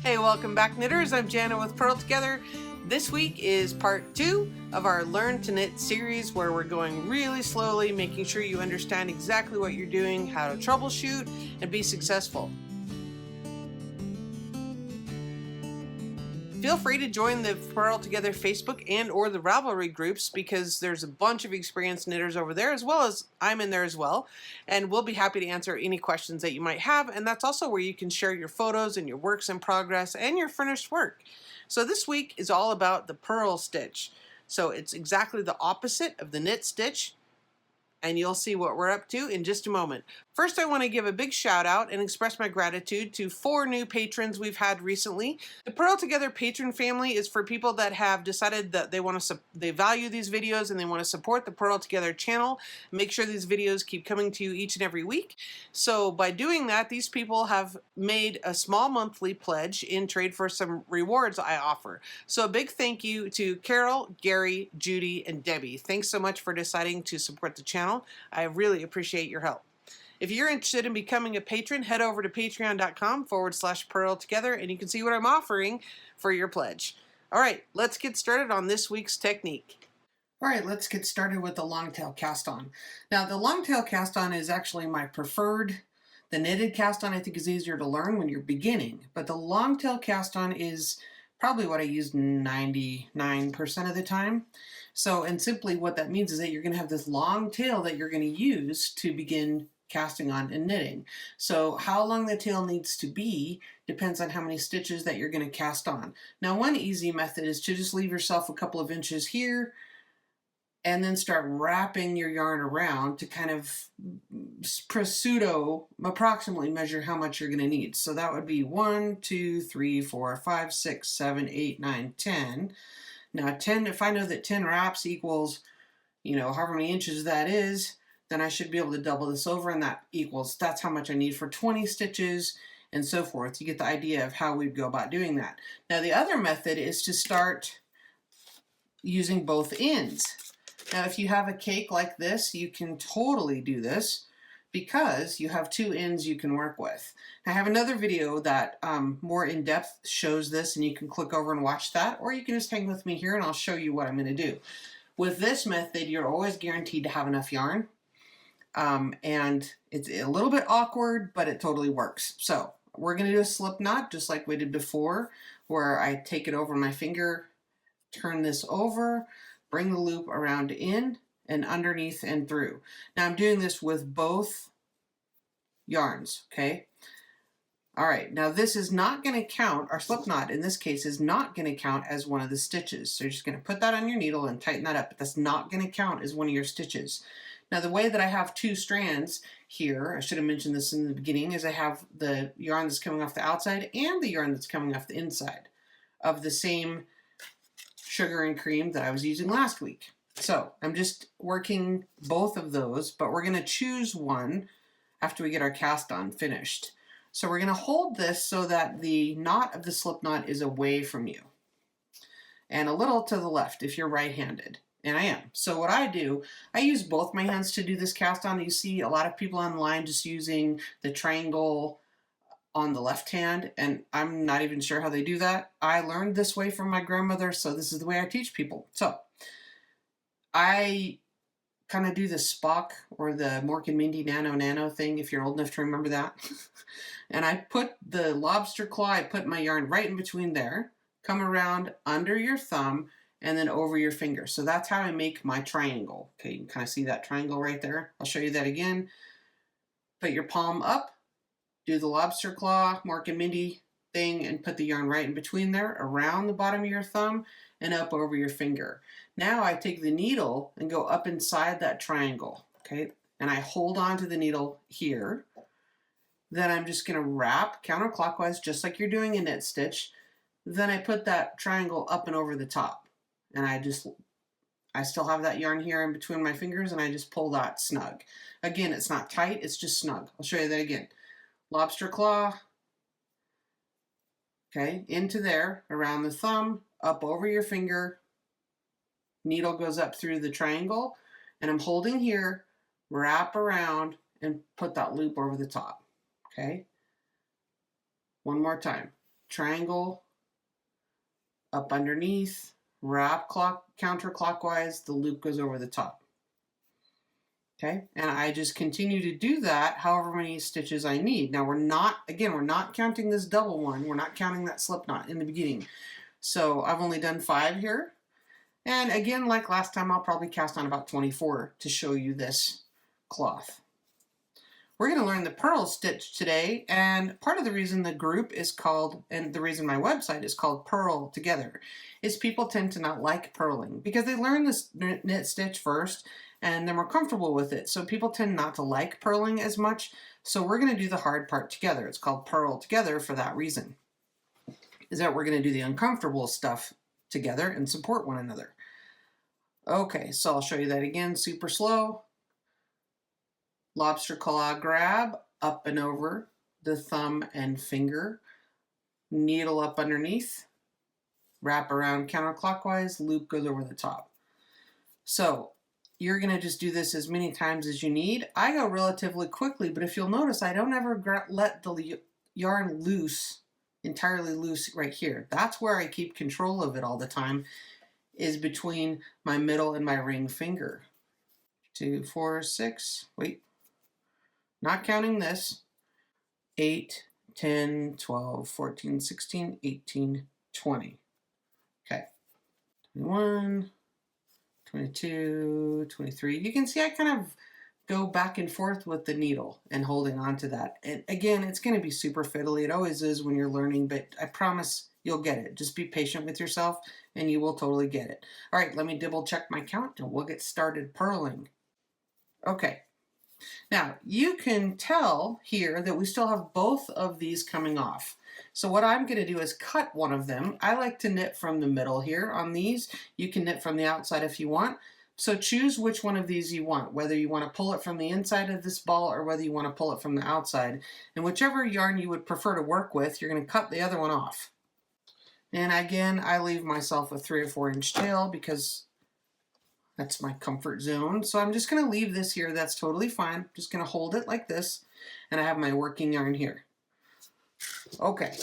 Hey, welcome back knitters. I'm Jana with Purl Together. This week is part 2 of our Learn to Knit series where we're going really slowly, making sure you understand exactly what you're doing, how to troubleshoot, and be successful. Feel free to join the Purl Together Facebook and or the Ravelry groups because there's a bunch of experienced knitters over there, as well as I'm in there as well, and we'll be happy to answer any questions that you might have. And that's also where you can share your photos and your works in progress and your finished work. So this week is all about the purl stitch. So it's exactly the opposite of the knit stitch, and you'll see what we're up to in just a moment. First, I want to give a big shout out and express my gratitude to 4 new patrons we've had recently. The Purl Together patron family is for people that have decided that they value these videos and they want to support the Purl Together channel, make sure these videos keep coming to you each and every week. So by doing that, these people have made a small monthly pledge in trade for some rewards I offer. So a big thank you to Carol, Gary, Judy, and Debbie. Thanks so much for deciding to support the channel. I really appreciate your help. If you're interested in becoming a patron, head over to patreon.com/Purl Together and you can see what I'm offering for your pledge. All right, let's get started on this week's technique. All right, let's get started with the longtail cast on. Now, the longtail cast on is actually my preferred. The knitted cast on I think is easier to learn when you're beginning, but the longtail cast on is probably what I use 99% of the time. So, and simply what that means is that you're going to have this long tail that you're going to use to begin casting on and knitting. So how long the tail needs to be depends on how many stitches that you're going to cast on. Now, one easy method is to just leave yourself a couple of inches here and then start wrapping your yarn around to kind of approximately measure how much you're going to need. So that would be 1, 2, 3, 4, 5, 6, 7, 8, 9, 10. Now 10, if I know that 10 wraps equals, however many inches that is, then I should be able to double this over, and that's how much I need for 20 stitches and so forth. You get the idea of how we'd go about doing that. Now the other method is to start using both ends. Now if you have a cake like this, you can totally do this because you have 2 ends you can work with. I have another video that more in depth shows this, and you can click over and watch that, or you can just hang with me here and I'll show you what I'm going to do. With this method, you're always guaranteed to have enough yarn. And it's a little bit awkward, but it totally works. So we're going to do a slip knot just like we did before, where I take it over my finger, turn this over, bring the loop around in and underneath and through. Now I'm doing this with both yarns, okay? All right, now this is not going to count, our slip knot in this case is not going to count as one of the stitches. So you're just going to put that on your needle and tighten that up, but that's not going to count as one of your stitches. Now the way that I have 2 strands here, I should have mentioned this in the beginning, is I have the yarn that's coming off the outside and the yarn that's coming off the inside of the same sugar and cream that I was using last week. So I'm just working both of those, but we're going to choose one after we get our cast on finished. So we're going to hold this so that the knot of the slip knot is away from you and a little to the left if you're right-handed. And I am. So what I do, I use both my hands to do this cast on. You see a lot of people online just using the triangle on the left hand, and I'm not even sure how they do that. I learned this way from my grandmother, so this is the way I teach people. So I kind of do the Spock or the Mork and Mindy nano thing, if you're old enough to remember that. And I put the lobster claw, I put my yarn right in between there, come around under your thumb, and then over your finger. So that's how I make my triangle. Okay, you can kind of see that triangle right there. I'll show you that again. Put your palm up, do the lobster claw, Mork and Mindy thing, and put the yarn right in between there, around the bottom of your thumb, and up over your finger. Now I take the needle and go up inside that triangle, okay? And I hold on to the needle here. Then I'm just gonna wrap counterclockwise, just like you're doing a knit stitch. Then I put that triangle up and over the top. And I still have that yarn here in between my fingers, and I just pull that snug. Again, it's not tight, it's just snug. I'll show you that again. Lobster claw, okay, into there, around the thumb, up over your finger, needle goes up through the triangle, and I'm holding here, wrap around, and put that loop over the top, okay? One more time. triangle, up underneath, wrap counterclockwise, the loop goes over the top. Okay, and I just continue to do that however many stitches I need. Now we're not counting this double one. We're not counting that slip knot in the beginning. So I've only done 5 here. And again, like last time, I'll probably cast on about 24 to show you this cloth. We're going to learn the Purl Stitch today, and part of the reason the group is called, and the reason my website is called Purl Together, is people tend to not like purling because they learn this knit stitch first and they're more comfortable with it. So people tend not to like purling as much. So we're going to do the hard part together. It's called Purl Together for that reason, is that we're going to do the uncomfortable stuff together and support one another. Okay, so I'll show you that again, super slow. Lobster claw grab, up and over the thumb and finger, needle up underneath, wrap around counterclockwise, loop goes over the top. So you're going to just do this as many times as you need. I go relatively quickly, but if you'll notice, I don't ever let the yarn loose, entirely loose right here. That's where I keep control of it all the time, is between my middle and my ring finger. 2, 4, 6, wait. Not counting this, 8, 10, 12, 14, 16, 18, 20. Okay, 21, 22, 23. You can see I kind of go back and forth with the needle and holding on to that. And again, it's going to be super fiddly. It always is when you're learning, but I promise you'll get it. Just be patient with yourself and you will totally get it. All right, let me double check my count and we'll get started purling. Okay. Now, you can tell here that we still have both of these coming off. So what I'm going to do is cut one of them. I like to knit from the middle here on these. You can knit from the outside if you want. So choose which one of these you want, whether you want to pull it from the inside of this ball or whether you want to pull it from the outside. And whichever yarn you would prefer to work with, you're going to cut the other one off. And again, I leave myself a 3 or 4 inch tail because that's my comfort zone. So I'm just going to leave this here. That's totally fine. I'm just going to hold it like this. And I have my working yarn here. Okay.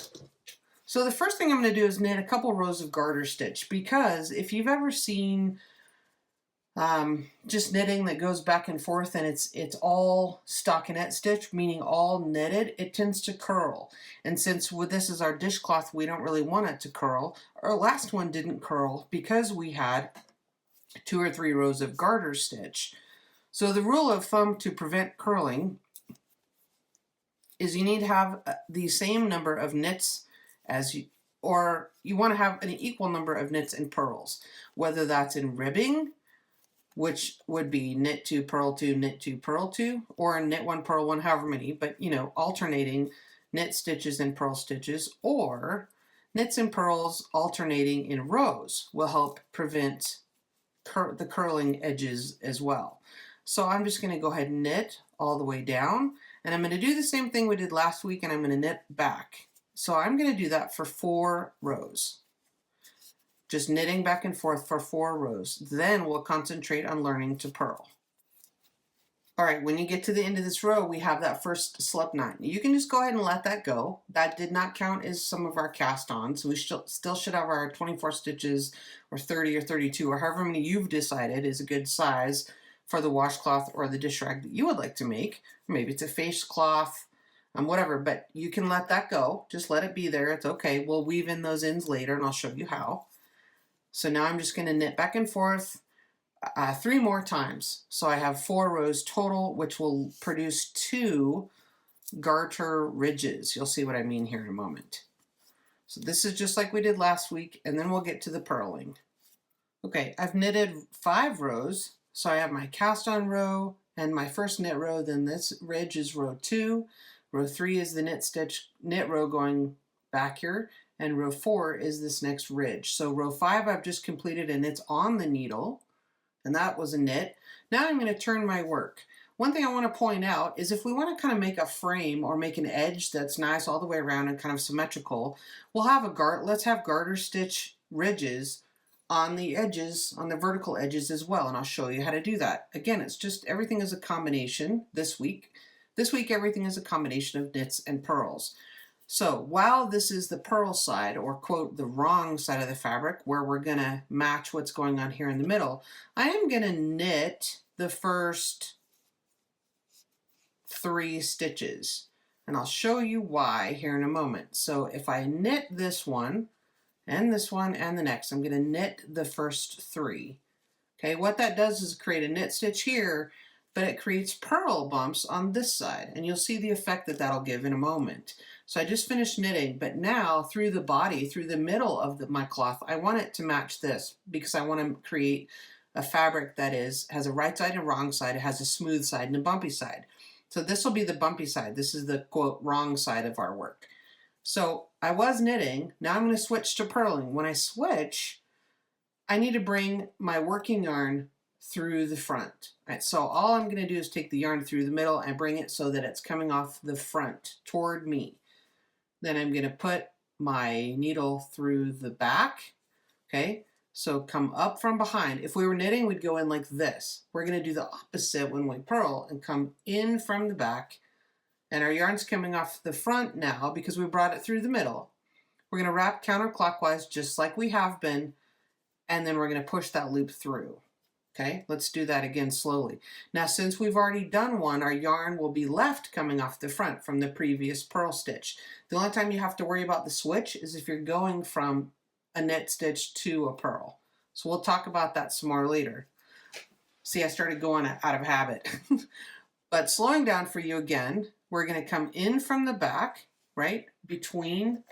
So the first thing I'm going to do is knit a couple rows of garter stitch, because if you've ever seen just knitting that goes back and forth and it's all stockinette stitch, meaning all knitted, it tends to curl. And since this is our dishcloth, we don't really want it to curl. Our last one didn't curl because we had 2 or 3 rows of garter stitch. So the rule of thumb to prevent curling is you need to have the same number of knits as you, or you want to have an equal number of knits and purls, whether that's in ribbing, which would be knit 2, purl 2, knit 2, purl 2, or knit 1, purl 1, however many, but you know, alternating knit stitches and purl stitches, or knits and purls alternating in rows will help prevent the curling edges as well. So I'm just going to go ahead and knit all the way down, and I'm going to do the same thing we did last week, and I'm going to knit back. So I'm going to do that for 4 rows. Just knitting back and forth for 4 rows. Then we'll concentrate on learning to purl. All right, when you get to the end of this row, we have that first slip knot. You can just go ahead and let that go. That did not count as some of our cast on, so we still should have our 24 stitches or 30 or 32 or however many you've decided is a good size for the washcloth or the dish rag that you would like to make. Maybe it's a face cloth, whatever, but you can let that go. Just let it be there. It's okay. We'll weave in those ends later and I'll show you how. So now I'm just going to knit back and forth 3 more times. So I have 4 rows total, which will produce 2 garter ridges. You'll see what I mean here in a moment. So this is just like we did last week, and then we'll get to the purling. Okay, I've knitted 5 rows. So I have my cast on row and my first knit row, then this ridge is row 2. Row 3 is the knit row going back here, and row 4 is this next ridge. So row 5 I've just completed and it's on the needle, and that was a knit. Now I'm going to turn my work. One thing I want to point out is if we want to kind of make a frame or make an edge that's nice all the way around and kind of symmetrical, we'll have let's have garter stitch ridges on the edges, on the vertical edges as well, and I'll show you how to do that. Again, it's just everything is a combination this week. This week everything is a combination of knits and purls. So while this is the purl side, or quote, the wrong side of the fabric, where we're gonna match what's going on here in the middle, I am gonna knit the first 3 stitches. And I'll show you why here in a moment. So if I knit this one and the next, I'm gonna knit the first 3. Okay, what that does is create a knit stitch here, but it creates purl bumps on this side, and you'll see the effect that that'll give in a moment. So I just finished knitting, but now through the body, through the middle of my cloth, I want it to match this because I want to create a fabric that has a right side and a wrong side. It has a smooth side and a bumpy side. So this will be the bumpy side. This is the quote wrong side of our work. So I was knitting, now I'm going to switch to purling. When I switch, I need to bring my working yarn through the front. Right, so all I'm going to do is take the yarn through the middle and bring it so that it's coming off the front toward me. Then I'm going to put my needle through the back. Okay, so come up from behind. If we were knitting, we'd go in like this. We're going to do the opposite when we purl and come in from the back. And our yarn's coming off the front now because we brought it through the middle. We're going to wrap counterclockwise just like we have been, and then we're going to push that loop through. Okay, let's do that again slowly. Now, since we've already done one, our yarn will be left coming off the front from the previous purl stitch. The only time you have to worry about the switch is if you're going from a knit stitch to a purl. So we'll talk about that some more later. See, I started going out of habit. But slowing down for you again, we're going to come in from the back, right? Between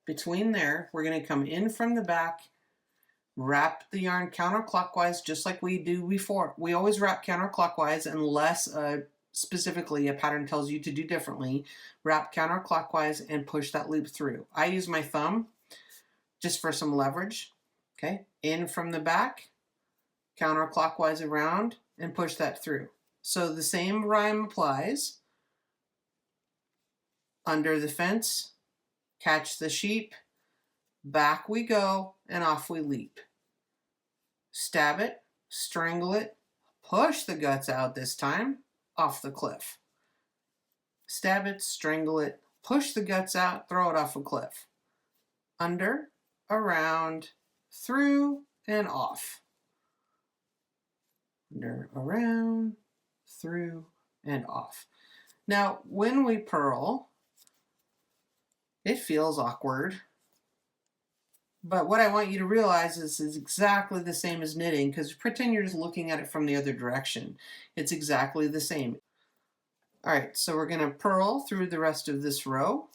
there, we're going to come in from the back, wrap the yarn counterclockwise just like we do before. We always wrap counterclockwise unless specifically a pattern tells you to do differently. Wrap counterclockwise and push that loop through. I use my thumb just for some leverage. Okay, in from the back, counterclockwise around, and push that through. So the same rhyme applies. Under the fence, catch the sheep, back we go, and off we leap. Stab it, strangle it, push the guts out this time, off the cliff. Stab it, strangle it, push the guts out, throw it off a cliff. Under, around, through, and off. Under, around, through, and off. Now, when we purl, it feels awkward. But what I want you to realize is it's exactly the same as knitting, because pretend you're just looking at it from the other direction. It's exactly the same. All right, so we're going to purl through the rest of this row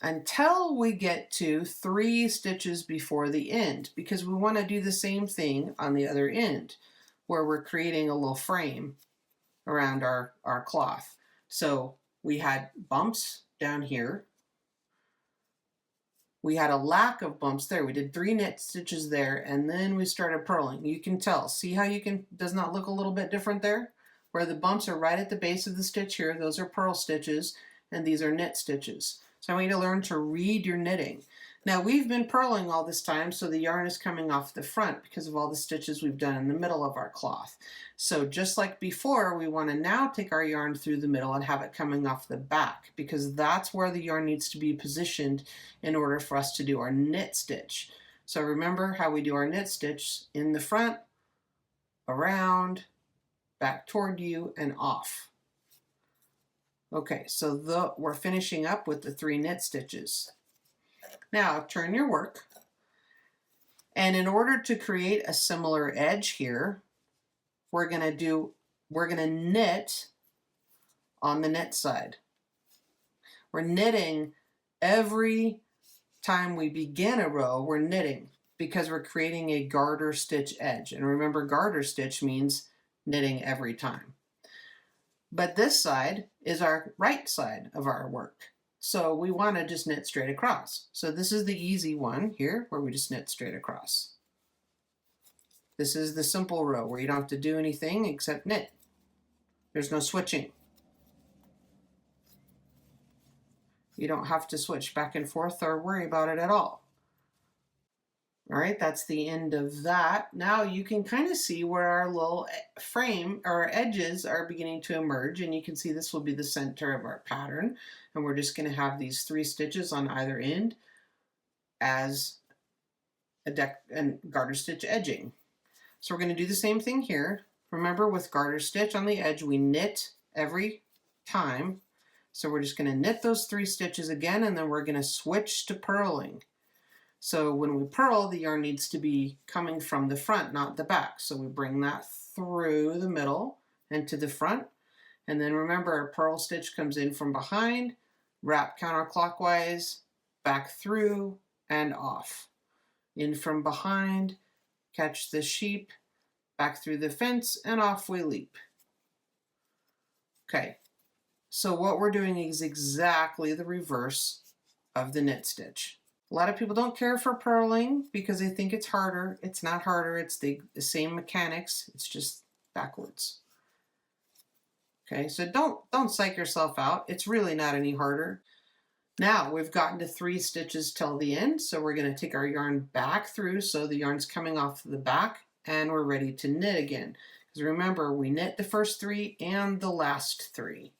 until we get to 3 stitches before the end, because we want to do the same thing on the other end, where we're creating a little frame around our cloth. So we had bumps down here. We had a lack of bumps there. We did 3 knit stitches there, and then we started purling. You can tell. See how does not look a little bit different there? Where the bumps are right at the base of the stitch here. Those are purl stitches, and these are knit stitches. So I want you to learn to read your knitting. Now we've been purling all this time, so the yarn is coming off the front because of all the stitches we've done in the middle of our cloth. So just like before, we want to now take our yarn through the middle and have it coming off the back, because that's where the yarn needs to be positioned in order for us to do our knit stitch. So remember how we do our knit stitch: in the front, around, back toward you, and off. Okay, so we're finishing up with the 3 knit stitches. Now turn your work, and in order to create a similar edge here, we're going to knit on the knit side. We're knitting every time we begin a row. We're knitting because we're creating a garter stitch edge, and remember, garter stitch means knitting every time. But this side is our right side of our work. So we want to just knit straight across. So this is the easy one here, where we just knit straight across. This is the simple row where you don't have to do anything except knit. There's no switching. You don't have to switch back and forth or worry about it at all. All right, that's the end of that. Now you can kind of see where our little frame or edges are beginning to emerge, and you can see this will be the center of our pattern, and we're just going to have these 3 stitches on either end as a deck and garter stitch edging. So we're going to do the same thing here. Remember, with garter stitch on the edge, we knit every time. So we're just going to knit those 3 stitches again, and then we're going to switch to purling. So when we purl, the yarn needs to be coming from the front, not the back. So we bring that through the middle and to the front. And then remember, our purl stitch comes in from behind, wrap counterclockwise, back through, and off. In from behind, catch the sheep, back through the fence, and off we leap. Okay, so what we're doing is exactly the reverse of the knit stitch. A lot of people don't care for purling because they think it's harder. It's not harder, it's the same mechanics, it's just backwards. Okay, so don't psych yourself out. It's really not any harder. Now we've gotten to 3 stitches till the end, so we're going to take our yarn back through so the yarn's coming off the back, and we're ready to knit again. Because remember, we knit the first 3 and the last 3.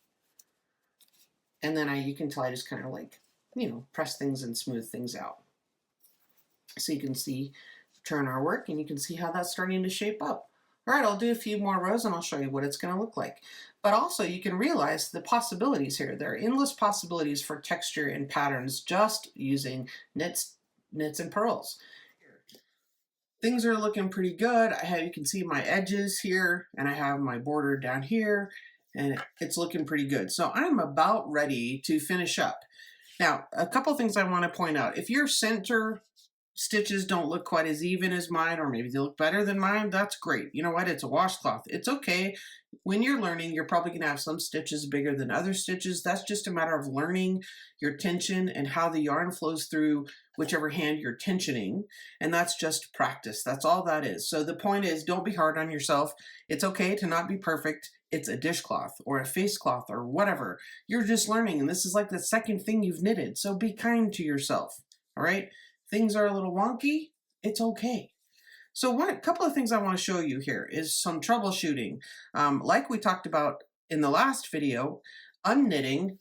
And then you can tell I just kind of like, you know, press things and smooth things out. So you can see, turn our work, and you can see how that's starting to shape up. All right, I'll do a few more rows and I'll show you what it's going to look like. But also you can realize the possibilities here. There are endless possibilities for texture and patterns just using knits and purls. Things are looking pretty good. You can see my edges here, and I have my border down here, and it's looking pretty good. So I'm about ready to finish up. Now, a couple things I want to point out. If your center stitches don't look quite as even as mine, or maybe they look better than mine, that's great. You know what? It's a washcloth. It's okay. When you're learning, you're probably going to have some stitches bigger than other stitches. That's just a matter of learning your tension and how the yarn flows through whichever hand you're tensioning. And that's just practice. That's all that is. So the point is, don't be hard on yourself. It's okay to not be perfect. It's a dishcloth or a face cloth or whatever. You're just learning, and this is like the second thing you've knitted. So be kind to yourself. All right? Things are a little wonky, it's okay. So a couple of things I want to show you here is some troubleshooting. Like we talked about in the last video, unknitting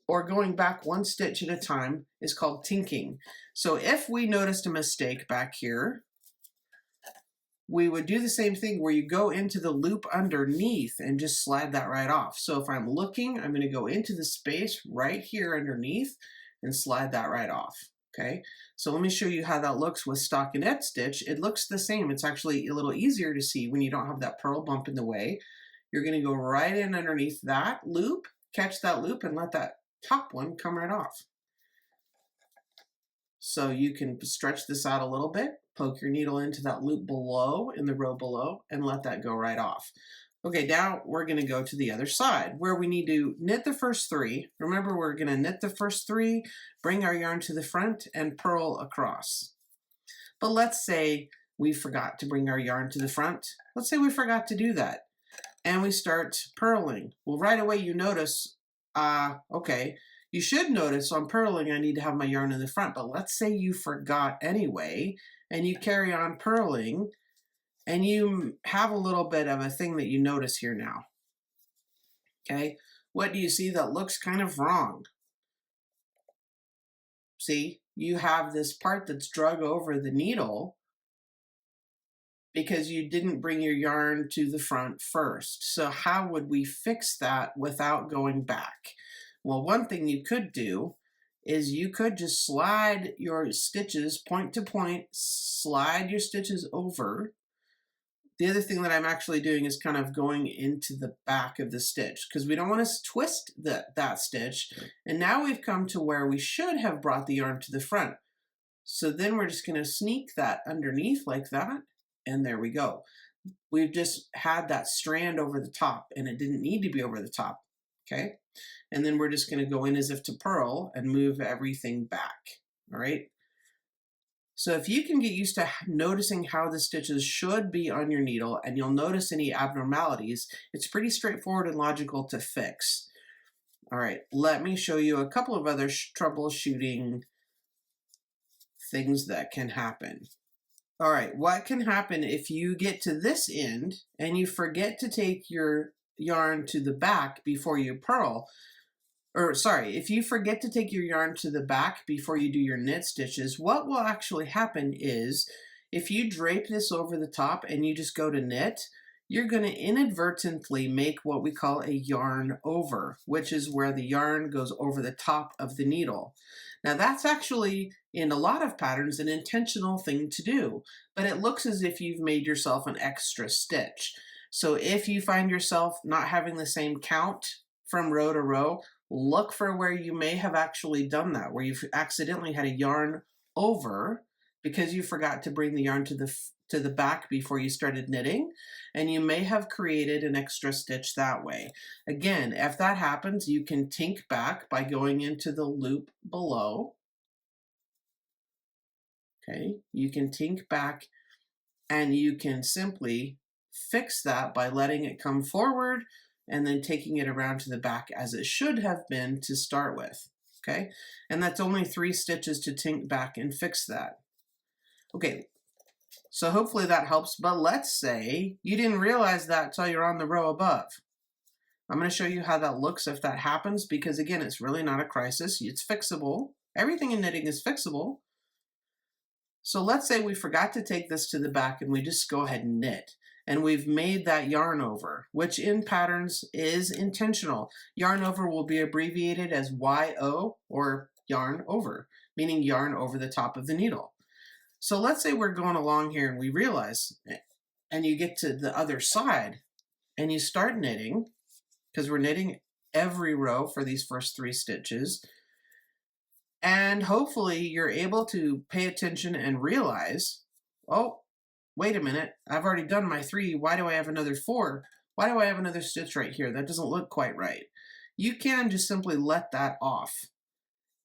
or going back 1 stitch at a time is called tinking. So if we noticed a mistake back here, we would do the same thing where you go into the loop underneath and just slide that right off. So if I'm looking, I'm going to go into the space right here underneath and slide that right off. Okay, so let me show you how that looks with stockinette stitch. It looks the same. It's actually a little easier to see when you don't have that purl bump in the way. You're going to go right in underneath that loop, catch that loop, and let that top one come right off. So you can stretch this out a little bit, poke your needle into that loop below, in the row below, and let that go right off. Okay, now we're going to go to the other side where we need to knit the first 3. Remember, we're going to knit the first 3, bring our yarn to the front, and purl across. But let's say we forgot to bring our yarn to the front. Let's say we forgot to do that, and we start purling. Well, right away you notice, okay, you should notice on purling I need to have my yarn in the front, but let's say you forgot anyway, and you carry on purling, and you have a little bit of a thing that you notice here now. Okay, what do you see that looks kind of wrong? See, you have this part that's drug over the needle because you didn't bring your yarn to the front first. So how would we fix that without going back? Well, one thing you could do is you could just slide your stitches point to point, slide your stitches over. The other thing that I'm actually doing is kind of going into the back of the stitch because we don't want to twist that stitch. And now we've come to where we should have brought the yarn to the front. So then we're just going to sneak that underneath like that. And there we go. We've just had that strand over the top, and it didn't need to be over the top. Okay. And then we're just going to go in as if to purl and move everything back. All right. So if you can get used to noticing how the stitches should be on your needle and you'll notice any abnormalities, it's pretty straightforward and logical to fix. All right, let me show you a couple of other troubleshooting things that can happen. All right, what can happen if you get to this end and you forget to take your yarn to the back before you purl? Or sorry, if you forget to take your yarn to the back before you do your knit stitches, what will actually happen is if you drape this over the top and you just go to knit, you're going to inadvertently make what we call a yarn over, which is where the yarn goes over the top of the needle. Now that's actually, in a lot of patterns, an intentional thing to do, but it looks as if you've made yourself an extra stitch. So if you find yourself not having the same count from row to row, look for where you may have actually done that, where you've accidentally had a yarn over because you forgot to bring the yarn to the back before you started knitting, and you may have created an extra stitch that way. Again, if that happens, you can tink back by going into the loop below. Okay, you can tink back and you can simply fix that by letting it come forward and then taking it around to the back as it should have been to start with. Okay, and that's only 3 stitches to tink back and fix that. Okay, so hopefully that helps, but let's say you didn't realize that until you're on the row above. I'm going to show you how that looks if that happens, because again, it's really not a crisis. It's fixable. Everything in knitting is fixable. So let's say we forgot to take this to the back and we just go ahead and knit. And we've made that yarn over, which in patterns is intentional. Yarn over will be abbreviated as YO, or yarn over, meaning yarn over the top of the needle. So let's say we're going along here and we realize, and you get to the other side and you start knitting, because we're knitting every row for these first 3 stitches. And hopefully you're able to pay attention and realize, oh, wait a minute, I've already done my 3. Why do I have another 4? Why do I have another stitch right here? That doesn't look quite right. You can just simply let that off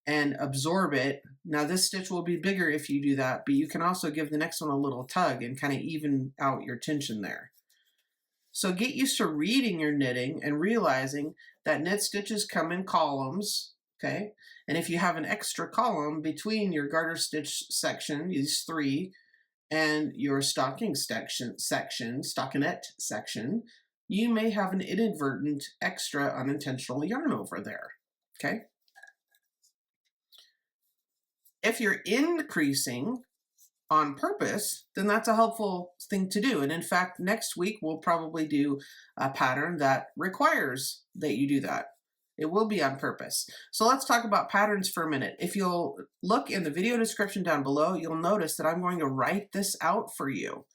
and absorb it. Now this stitch will be bigger if you do that, but you can also give the next one a little tug and kind of even out your tension there. So get used to reading your knitting and realizing that knit stitches come in columns, okay? And if you have an extra column between your garter stitch section, these 3, and your stockinette section, you may have an inadvertent extra unintentional yarn over there, okay? If you're increasing on purpose, then that's a helpful thing to do. And in fact, next week we'll probably do a pattern that requires that you do that. It will be on purpose. So let's talk about patterns for a minute. If you'll look in the video description down below, you'll notice that I'm going to write this out for you.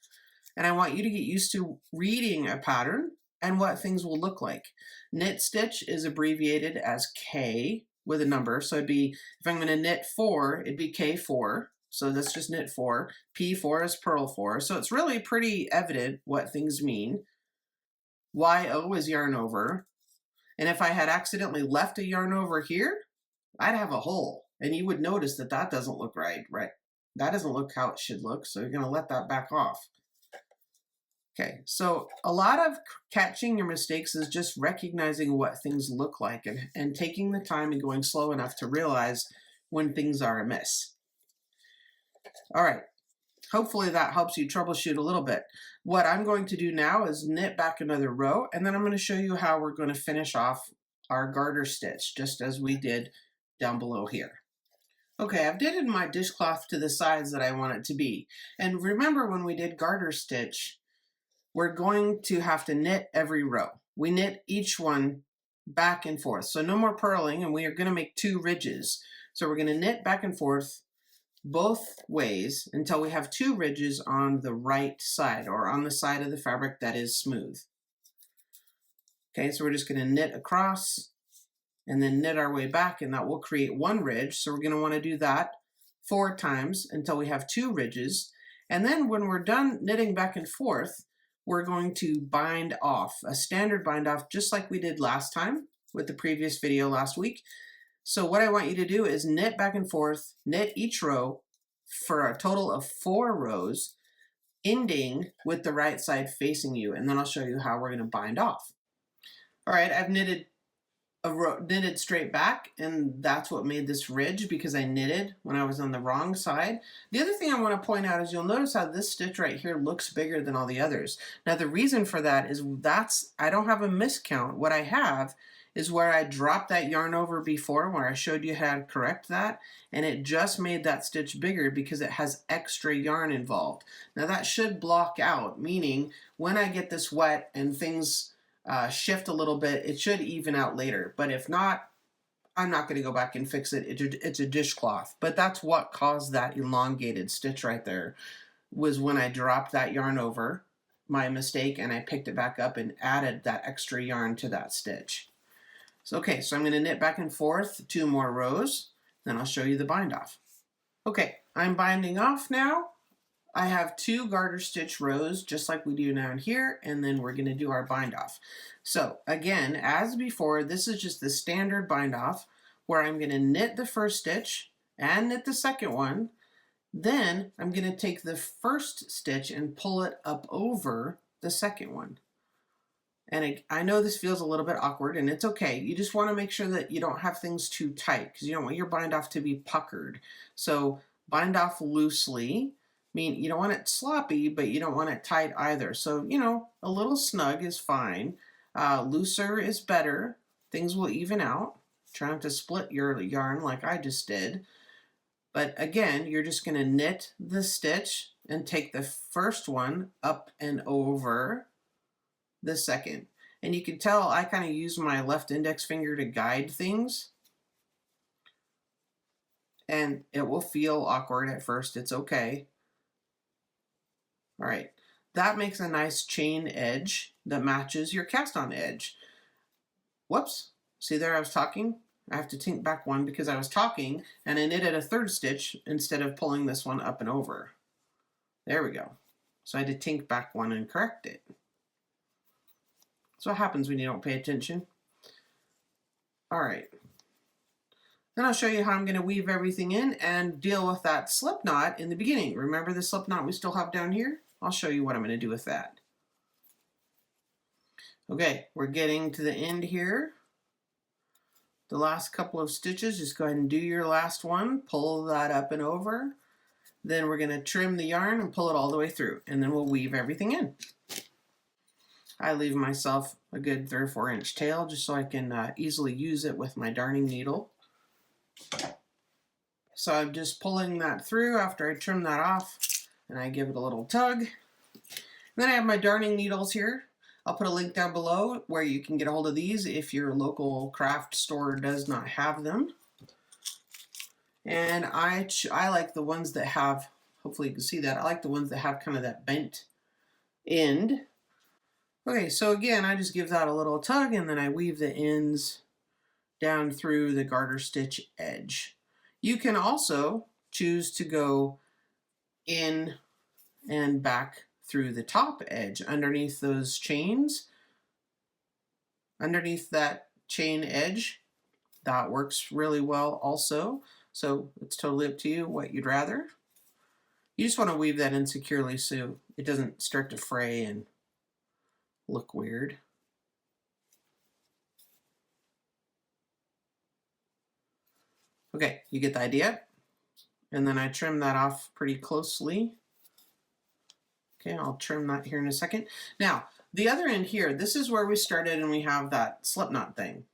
And I want you to get used to reading a pattern and what things will look like. Knit stitch is abbreviated as K with a number. So it'd be, if I'm going to knit 4, it'd be K4. So that's just knit 4. P4 is purl 4. So it's really pretty evident what things mean. YO is yarn over. And if I had accidentally left a yarn over here, I'd have a hole. And you would notice that that doesn't look right? That doesn't look how it should look. So you're going to let that back off. Okay, so a lot of catching your mistakes is just recognizing what things look like and taking the time and going slow enough to realize when things are amiss. All right, hopefully that helps you troubleshoot a little bit. What I'm going to do now is knit back another row, and then I'm going to show you how we're going to finish off our garter stitch, just as we did down below here. Okay, I've knitted my dishcloth to the size that I want it to be. And remember when we did garter stitch, we're going to have to knit every row. We knit each one back and forth. So no more purling, and we are going to make 2 ridges. So we're going to knit back and forth both ways until we have 2 ridges on the right side, or on the side of the fabric that is smooth. Okay, so we're just going to knit across and then knit our way back, and that will create 1 ridge. So we're going to want to do that 4 times until we have 2 ridges. And then when we're done knitting back and forth, we're going to bind off, a standard bind off, just like we did last time with the previous video last week. So what I want you to do is knit back and forth, knit each row for a total of 4 rows, ending with the right side facing you, and then I'll show you how we're going to bind off. All right, I've knitted knitted straight back, and that's what made this ridge, because I knitted when I was on the wrong side. The other thing I want to point out is you'll notice how this stitch right here looks bigger than all the others. Now the reason for that is I don't have a miscount. What I have is where I dropped that yarn over before, where I showed you how to correct that, and it just made that stitch bigger because it has extra yarn involved. Now that should block out, meaning when I get this wet and things shift a little bit, it should even out later. But if not, I'm not going to go back and fix it. It's a dishcloth. But that's what caused that elongated stitch right there, was when I dropped that yarn over, my mistake, and I picked it back up and added that extra yarn to that stitch. So okay, so I'm going to knit back and forth 2 more rows, then I'll show you the bind off. Okay, I'm binding off now. I have 2 garter stitch rows just like we do down here, and then we're going to do our bind off. So again, as before, this is just the standard bind off where I'm going to knit the first stitch and knit the second one. Then I'm going to take the first stitch and pull it up over the second one. And I know this feels a little bit awkward, and it's okay. You just want to make sure that you don't have things too tight, because you don't want your bind off to be puckered. So bind off loosely. I mean, you don't want it sloppy, but you don't want it tight either. So, you know, a little snug is fine. Looser is better. Things will even out. Try not to split your yarn like I just did. But again, you're just going to knit the stitch and take the first one up and over the second. And you can tell I kind of use my left index finger to guide things. And it will feel awkward at first. It's okay. All right, that makes a nice chain edge that matches your cast on edge. Whoops, see there I was talking? I have to tink back one because I was talking and I knitted a 3rd stitch instead of pulling this one up and over. There we go. So I had to tink back one and correct it. That's what happens when you don't pay attention. All right. Then I'll show you how I'm going to weave everything in and deal with that slip knot in the beginning. Remember the slip knot we still have down here? I'll show you what I'm going to do with that. Okay, we're getting to the end here. The last couple of stitches, just go ahead and do your last one. Pull that up and over. Then we're going to trim the yarn and pull it all the way through, and then we'll weave everything in. I leave myself a good 3 or 4 inch tail just so I can easily use it with my darning needle. So I'm just pulling that through after I trim that off, and I give it a little tug. And then I have my darning needles here. I'll put a link down below where you can get a hold of these if your local craft store does not have them. And I like the ones that have, hopefully you can see that, I like the ones that have kind of that bent end. Okay, so again, I just give that a little tug, and then I weave the ends down through the garter stitch edge. You can also choose to go in and back through the top edge underneath those chains. Underneath that chain edge, that works really well also. So it's totally up to you what you'd rather. You just want to weave that in securely so it doesn't start to fray and look weird. Okay, you get the idea? And then I trim that off pretty closely. Okay, I'll trim that here in a second. Now, the other end here, this is where we started and we have that slip knot thing.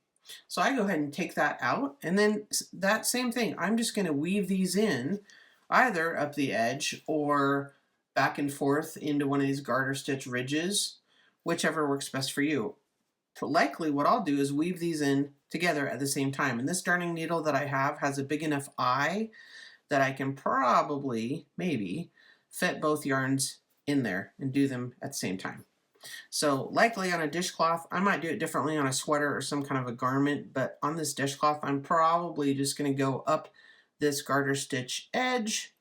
So I go ahead and take that out, and then that same thing, I'm just going to weave these in either up the edge or back and forth into one of these garter stitch ridges, whichever works best for you. Likely what I'll do is weave these in together at the same time. And this darning needle that I have has a big enough eye that I can probably, maybe, fit both yarns in there and do them at the same time. So likely on a dishcloth, I might do it differently on a sweater or some kind of a garment, but on this dishcloth, I'm probably just going to go up this garter stitch edge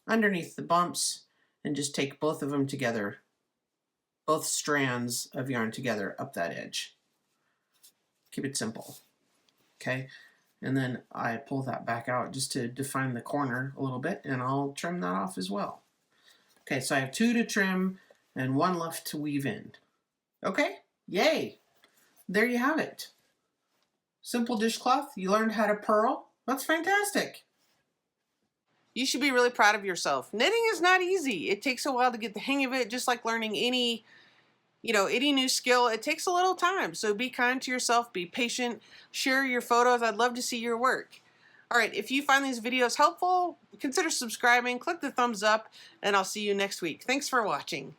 underneath the bumps and just take both of them together, both strands of yarn together up that edge. Keep it simple, okay? And then I pull that back out just to define the corner a little bit, and I'll trim that off as well. Okay, so I have 2 to trim and 1 left to weave in. Okay, yay! There you have it. simple dishcloth. You learned how to purl. That's fantastic. You should be really proud of yourself. Knitting is not easy. It takes a while to get the hang of it, just like learning any new skill. It takes a little time. So be kind to yourself, be patient, share your photos. I'd love to see your work. All right, if you find these videos helpful, consider subscribing, click the thumbs up, and I'll see you next week. Thanks for watching.